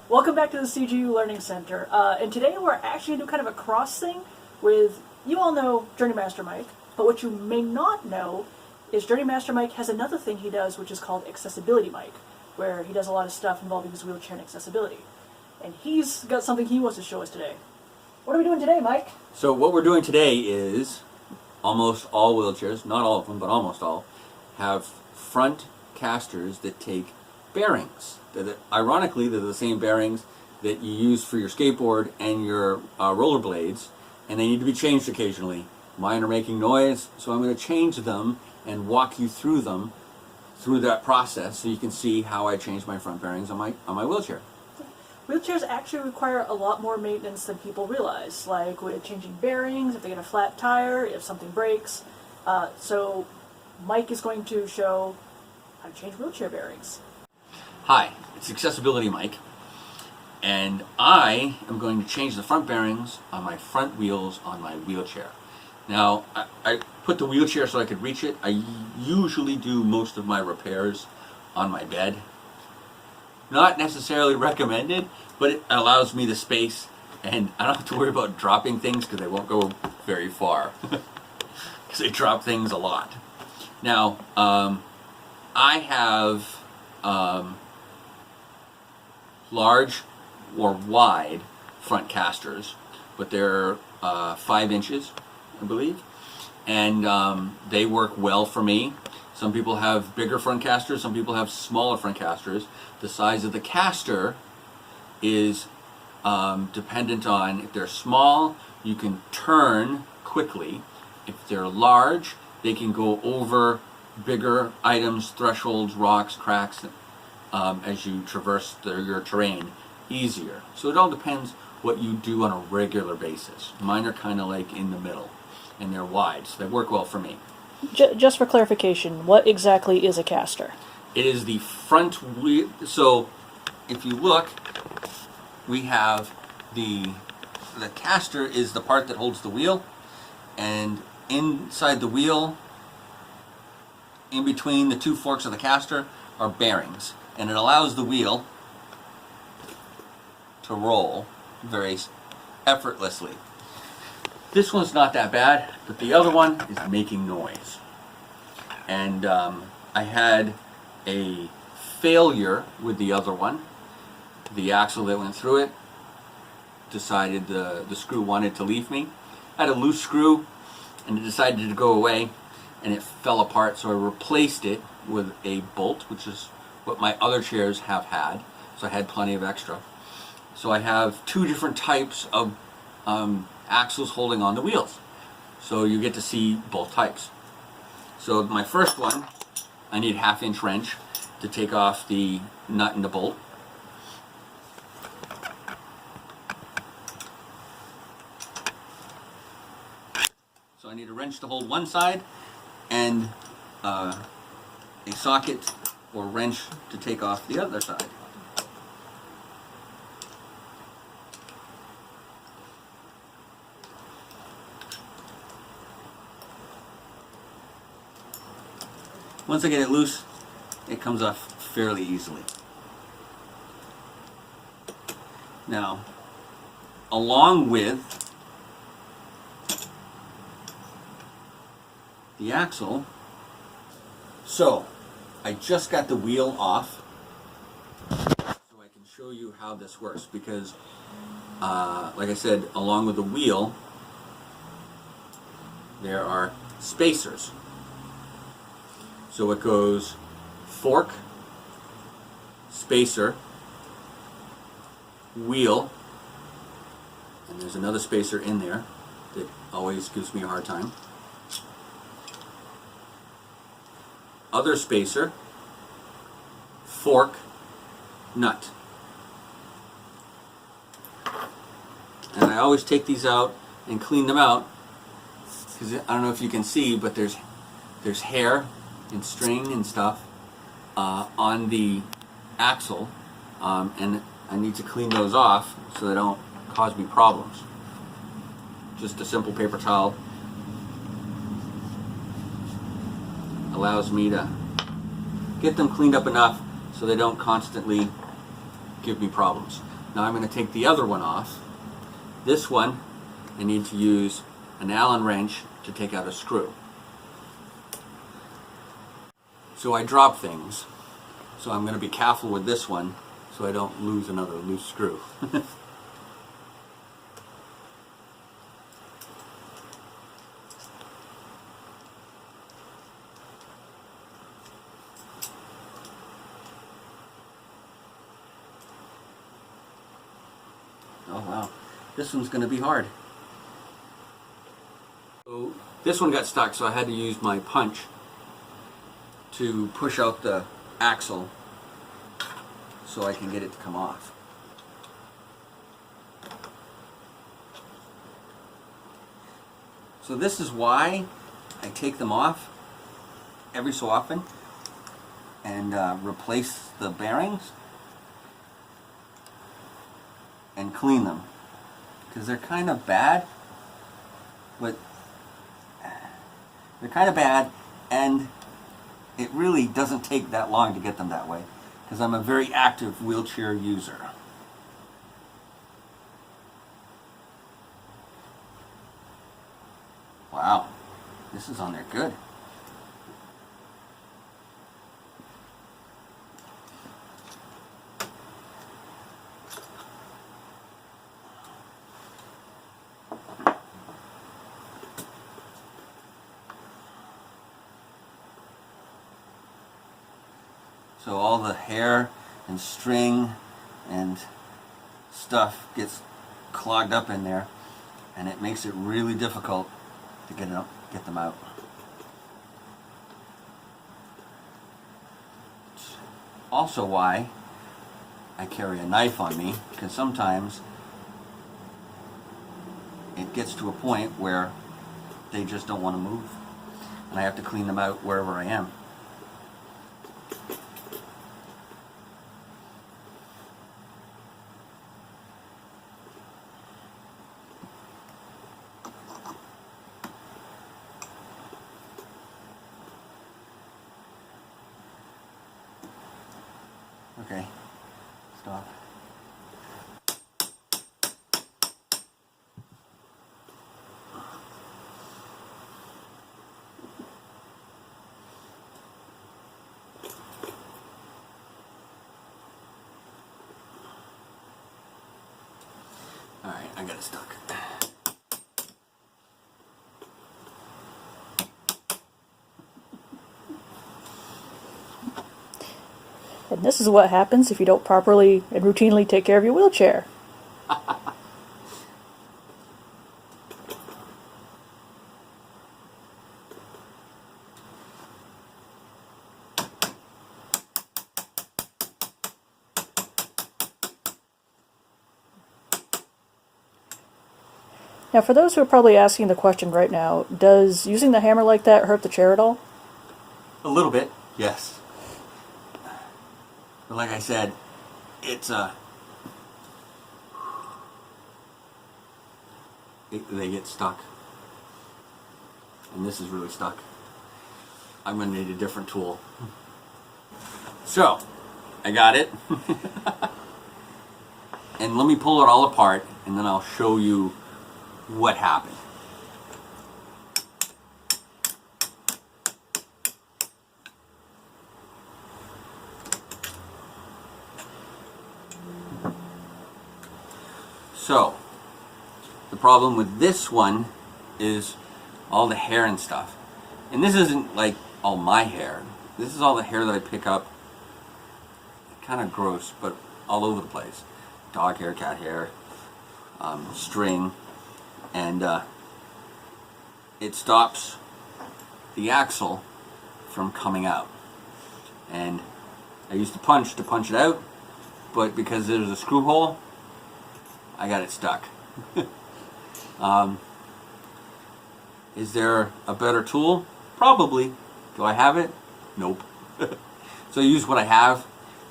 Welcome back to the CGU Learning Center. And today we're actually going to do kind of a cross thing with, you all know Journey Master Mike, but what you may not know is Journey Master Mike has another thing he does which is called Accessibility Mike, where he does a lot of stuff involving his wheelchair and accessibility. And he's got something he wants to show us today. What are we doing today, Mike? So what we're doing today is almost all wheelchairs, not all of them, but almost all, have front casters that take bearings. Ironically, they're the same bearings that you use for your skateboard and your rollerblades, and they need to be changed occasionally. Mine are making noise, so I'm going to change them and walk you through them, through that process, so you can see how I change my front bearings on my wheelchair. Wheelchairs actually require a lot more maintenance than people realize, like with changing bearings, if they get a flat tire, if something breaks. So Mike is going to show how to change wheelchair bearings. Hi, it's Accessibility Mike, and I am going to change the front bearings on my front wheels on my wheelchair. Now, I put the wheelchair so I could reach it. I usually do most of my repairs on my bed. Not necessarily recommended, but it allows me the space, and I don't have to worry about dropping things because they won't go very far. Because they drop things a lot. Now, I have large or wide front casters, but they're 5 inches, I believe, and they work well for me. Some people have bigger front casters, some people have smaller front casters. The size of the caster is dependent on, if they're small, you can turn quickly. If they're large, they can go over bigger items, thresholds, rocks, cracks, as you traverse your terrain easier. So it all depends what you do on a regular basis. Mine are kind of like in the middle, and they're wide, so they work well for me. Just for clarification, what exactly is a caster? It is the front wheel. So if you look, we have the caster is the part that holds the wheel, and inside the wheel, in between the two forks of the caster, are bearings, and it allows the wheel to roll very effortlessly. This one's not that bad, but the other one is making noise. And I had a failure with the other one. The axle that went through it decided the screw wanted to leave me. I had a loose screw, and it decided to go away, and it fell apart, so I replaced it with a bolt, which is what my other chairs have had, so I had plenty of extra. So I have 2 different types of axles holding on the wheels, so you get to see both types. So my first one, I need a 1/2 inch wrench to take off the nut and the bolt. So I need a wrench to hold one side and a socket or wrench to take off the other side. Once I get it loose, it comes off fairly easily. Now, along with the axle, so I just got the wheel off, so I can show you how this works, because like I said, along with the wheel, there are spacers. So it goes fork, spacer, wheel, and there's another spacer in there that always gives me a hard time. Other spacer, fork, nut. And I always take these out and clean them out, because I don't know if you can see, but there's hair and string and stuff on the axle, and I need to clean those off so they don't cause me problems. Just a simple paper towel allows me to get them cleaned up enough so they don't constantly give me problems. Now I'm going to take the other one off. This one, I need to use an Allen wrench to take out a screw. So I drop things. So I'm going to be careful with this one so I don't lose another loose screw. Oh wow, this one's going to be hard. So this one got stuck, so I had to use my punch to push out the axle so I can get it to come off. So this is why I take them off every so often and replace the bearings and clean them, because they're kind of bad, and it really doesn't take that long to get them that way, because I'm a very active wheelchair user. Wow, this is on there good. So all the hair and string and stuff gets clogged up in there, and it makes it really difficult to get them out. It's also why I carry a knife on me, because sometimes it gets to a point where they just don't want to move, and I have to clean them out wherever I am. Okay, stop. All right, I got it stuck. And this is what happens if you don't properly and routinely take care of your wheelchair. Now, for those who are probably asking the question right now, does using the hammer like that hurt the chair at all? A little bit, yes. But like I said, it's they get stuck. And this is really stuck. I'm going to need a different tool. So, I got it. And let me pull it all apart, and then I'll show you what happened. So, the problem with this one is all the hair and stuff. And this isn't like all my hair. This is all the hair that I pick up. Kind of gross, but all over the place. Dog hair, cat hair, string, and it stops the axle from coming out. And I used to punch it out, but because there's a screw hole, I got it stuck. Is there a better tool? Probably. Do I have it? Nope. So I use what I have,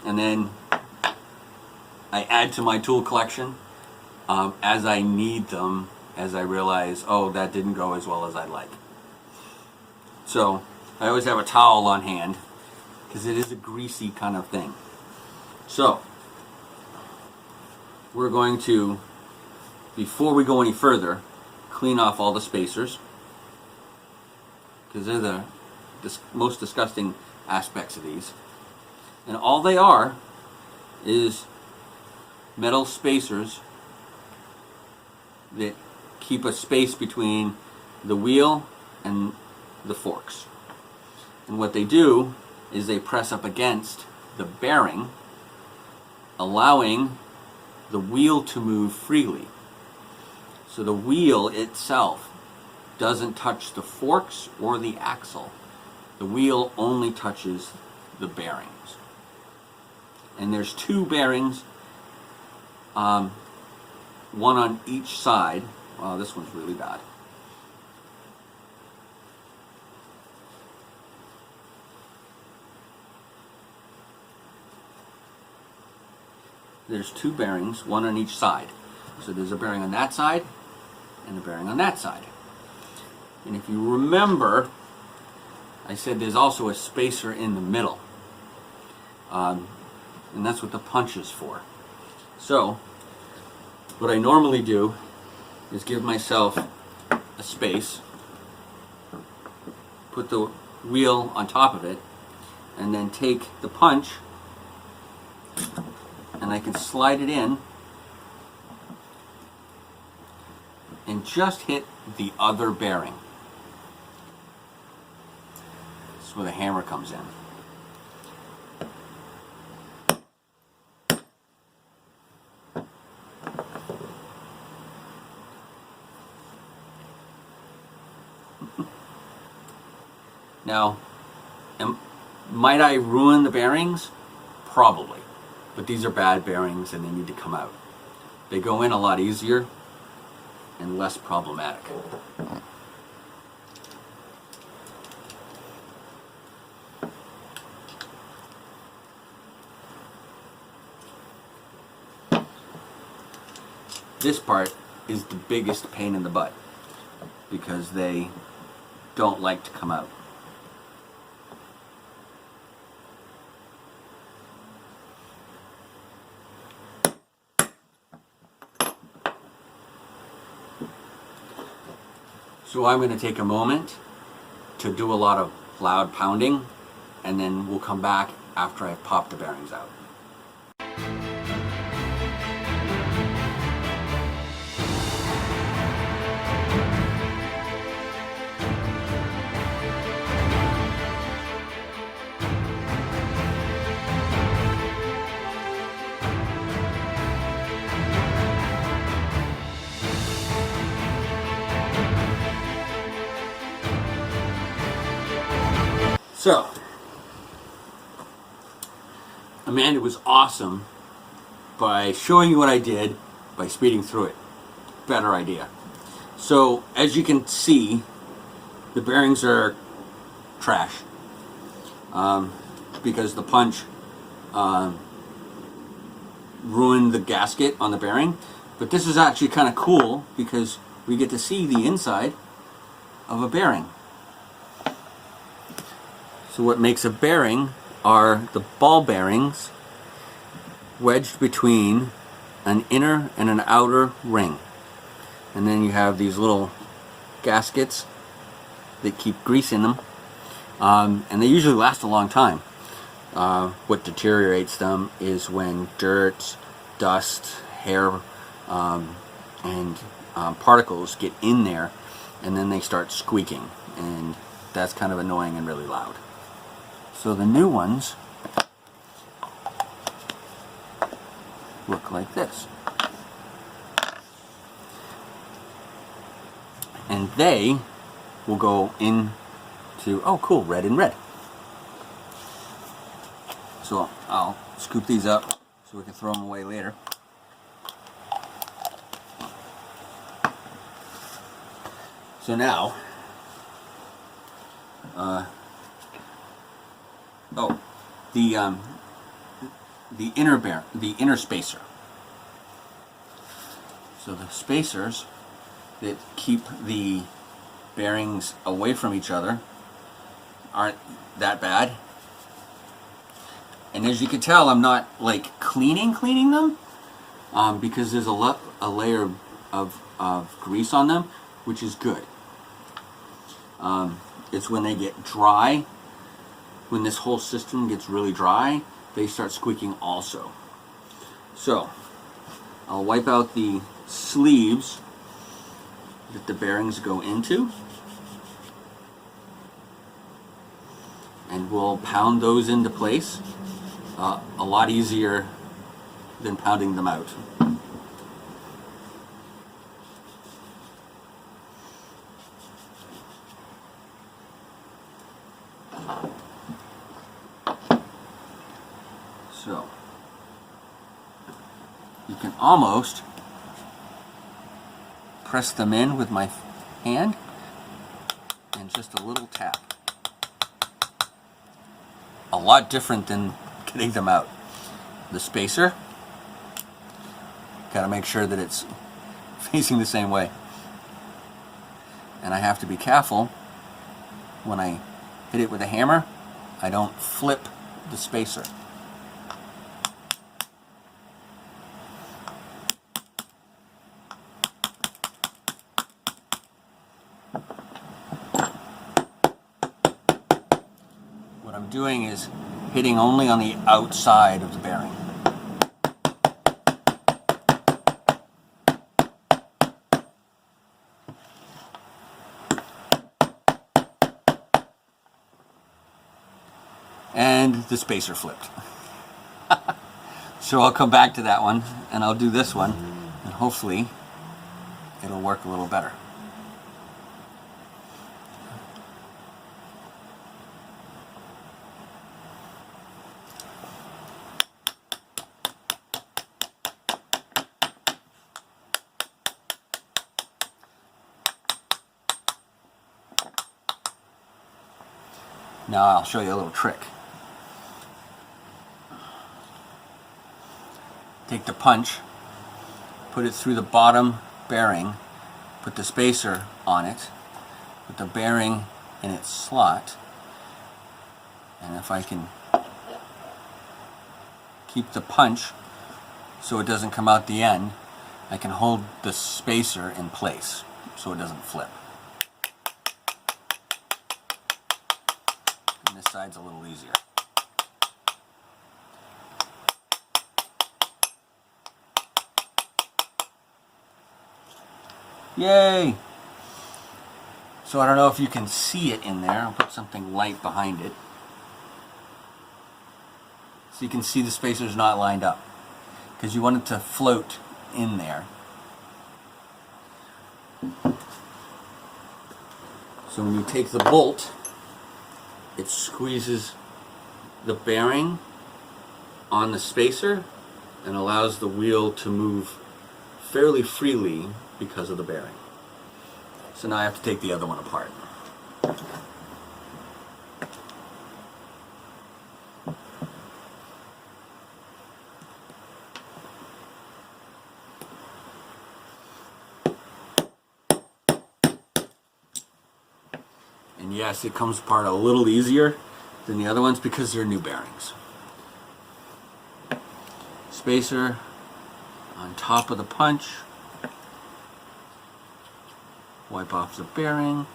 and then I add to my tool collection as I need them, as I realize, oh, that didn't go as well as I'd like. So I always have a towel on hand, because it is a greasy kind of thing. So we're going to, before we go any further, clean off all the spacers, because they're the most disgusting aspects of these. And all they are is metal spacers that keep a space between the wheel and the forks. And what they do is they press up against the bearing, allowing the wheel to move freely. So the wheel itself doesn't touch the forks or the axle. The wheel only touches the bearings. And there's two bearings, one on each side. Wow, this one's really bad. There's two bearings, one on each side. So there's a bearing on that side and a bearing on that side. And if you remember, I said there's also a spacer in the middle. And that's what the punch is for. So, what I normally do is give myself a space, put the wheel on top of it, and then take the punch, and I can slide it in and just hit the other bearing. That's where the hammer comes in. Now, might I ruin the bearings? Probably. But these are bad bearings and they need to come out. They go in a lot easier and less problematic. This part is the biggest pain in the butt because they don't like to come out. So I'm going to take a moment to do a lot of loud pounding, and then we'll come back after I've popped the bearings out. So, Amanda was awesome by showing you what I did by speeding through it. Better idea. So, as you can see, the bearings are trash because the punch ruined the gasket on the bearing. But this is actually kind of cool because we get to see the inside of a bearing. So what makes a bearing are the ball bearings wedged between an inner and an outer ring. And then you have these little gaskets that keep grease in them. And they usually last a long time. What deteriorates them is when dirt, dust, hair, and particles get in there, and then they start squeaking. And that's kind of annoying and really loud. So the new ones look like this. And they will go into, oh cool, red and red. So I'll scoop these up so we can throw them away later. So now, the inner spacer. So the spacers that keep the bearings away from each other aren't that bad. And as you can tell, I'm not like cleaning them. because there's a layer of grease on them, which is good. It's when they get dry, when this whole system gets really dry, they start squeaking also. So I'll wipe out the sleeves that the bearings go into, and we'll pound those into place. A lot easier than pounding them out. So you can almost press them in with my hand and just a little tap. A lot different than getting them out. The spacer, got to make sure that it's facing the same way. And I have to be careful when I hit it with a hammer, I don't flip the spacer. What I'm doing is hitting only on the outside of the bearing. And the spacer flipped. So I'll come back to that one and I'll do this one, and hopefully it'll work a little better. Now I'll show you a little trick. Take the punch, put it through the bottom bearing, put the spacer on it, put the bearing in its slot, and if I can keep the punch so it doesn't come out the end, I can hold the spacer in place so it doesn't flip. And this side's a little easier. Yay! So I don't know if you can see it in there. I'll put something light behind it. So you can see the spacer's not lined up, because you want it to float in there. So when you take the bolt, it squeezes the bearing on the spacer and allows the wheel to move fairly freely because of the bearing. So now I have to take the other one apart. And yes, it comes apart a little easier than the other ones because they're new bearings. Spacer on top of the punch. Wipe off the bearing,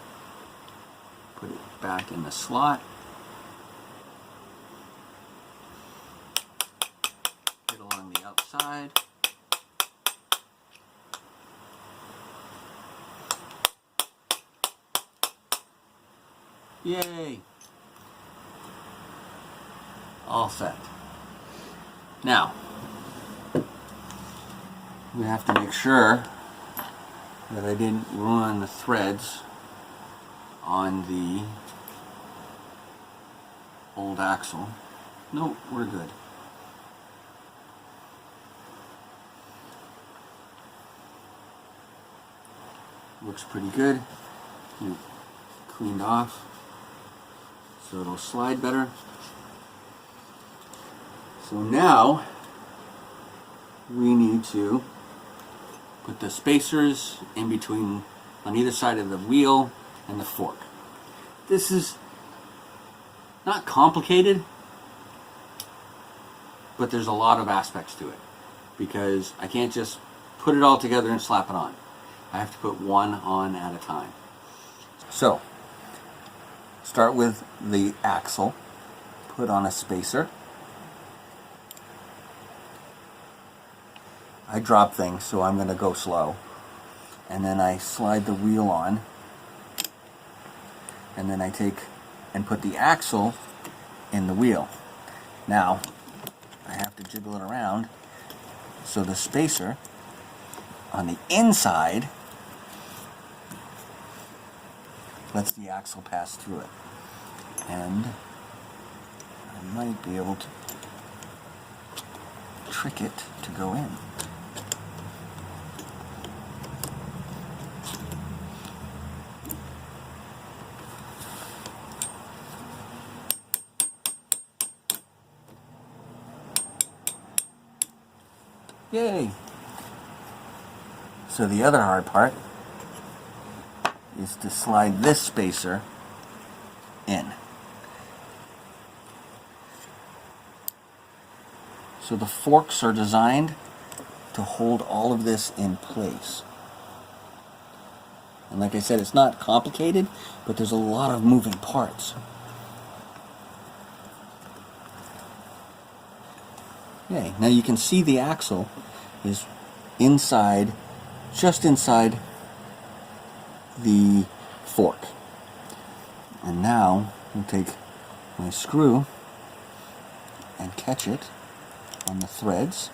put it back in the slot, get along the outside, yay, all set. Now, we have to make sure that I didn't ruin the threads on the old axle. No, we're good. Looks pretty good. Cleaned off so it'll slide better. So now we need to put the spacers in between on either side of the wheel and the fork. This is not complicated, but there's a lot of aspects to it. because I can't just put it all together and slap it on. I have to put one on at a time. So, start with the axle, put on a spacer. I drop things, so I'm going to go slow. And then I slide the wheel on. And then I take and put the axle in the wheel. Now, I have to jiggle it around so the spacer on the inside lets the axle pass through it. And I might be able to trick it to go in. Yay! So the other hard part is to slide this spacer in. So the forks are designed to hold all of this in place. And like I said, it's not complicated, but there's a lot of moving parts. Okay, now you can see the axle is inside, just inside the fork. And now I'll take my screw and catch it on the threads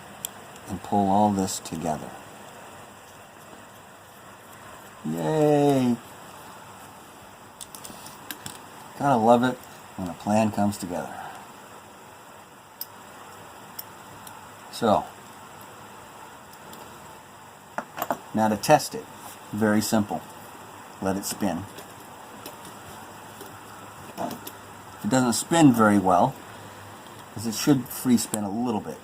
and pull all this together. Yay! Gotta love it when a plan comes together. So, now to test it, very simple. Let it spin. It doesn't spin very well, because it should free spin a little bit.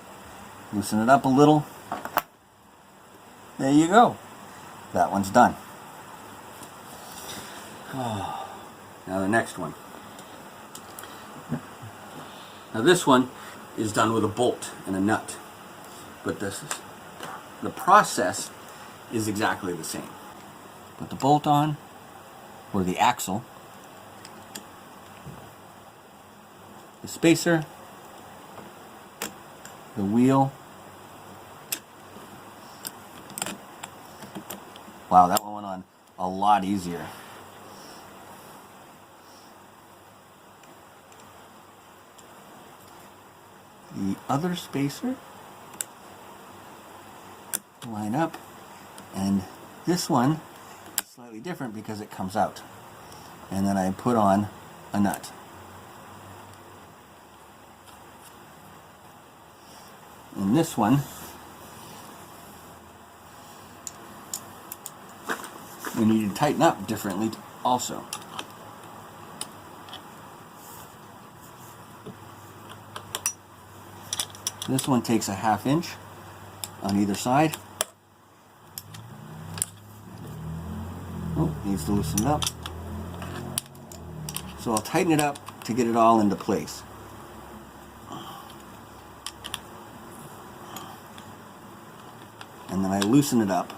Loosen it up a little. There you go. That one's done. Oh, now the next one. Now this one is done with a bolt and a nut. But the process is exactly the same. Put the bolt on, or the axle, the spacer, the wheel. Wow, that one went on a lot easier. The other spacer, line up, and this one is slightly different because it comes out. And then I put on a nut. And this one, we need to tighten up differently also. This one takes a 1/2 inch on either side. Oh, needs to loosen up. So I'll tighten it up to get it all into place. And then I loosen it up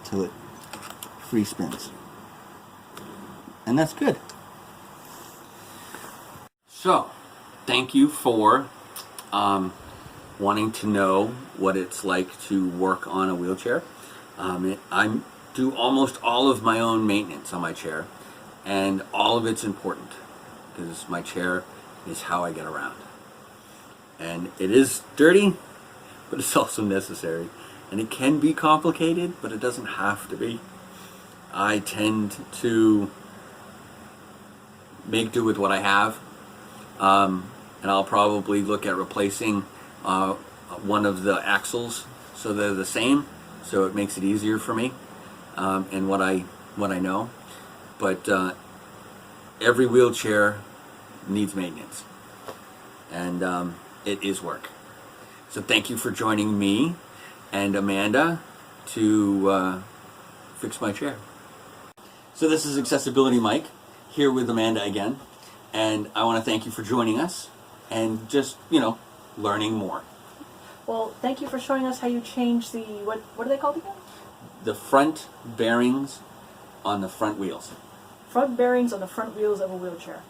till it free spins. And that's good. So, thank you for wanting to know what it's like to work on a wheelchair. I do almost all of my own maintenance on my chair, and all of it's important because my chair is how I get around. And it is dirty, but it's also necessary. And it can be complicated, but it doesn't have to be. I tend to make do with what I have. And I'll probably look at replacing one of the axles so they're the same, so it makes it easier for me and what I know. But every wheelchair needs maintenance, and it is work. So thank you for joining me and Amanda to fix my chair. So this is Accessibility Mike here with Amanda again, and I want to thank you for joining us and just, learning more. Well, thank you for showing us how you change the, what are they called again? The front bearings on the front wheels. Front bearings on the front wheels of a wheelchair.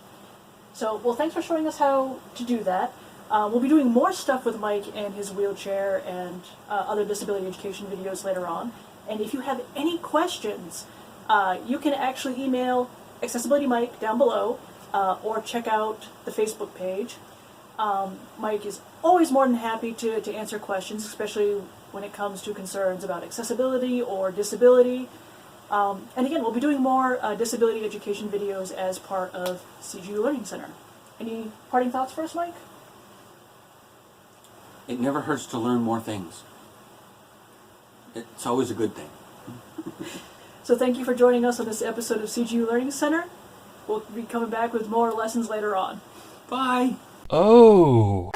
So, well, thanks for showing us how to do that. We'll be doing more stuff with Mike and his wheelchair and other disability education videos later on. And if you have any questions, you can actually email Accessibility Mike down below or check out the Facebook page. Mike is always more than happy to answer questions, especially when it comes to concerns about accessibility or disability. And again, we'll be doing more disability education videos as part of CGU Learning Center. Any parting thoughts for us, Mike? It never hurts to learn more things. It's always a good thing. So thank you for joining us on this episode of CGU Learning Center. We'll be coming back with more lessons later on. Bye. Oh.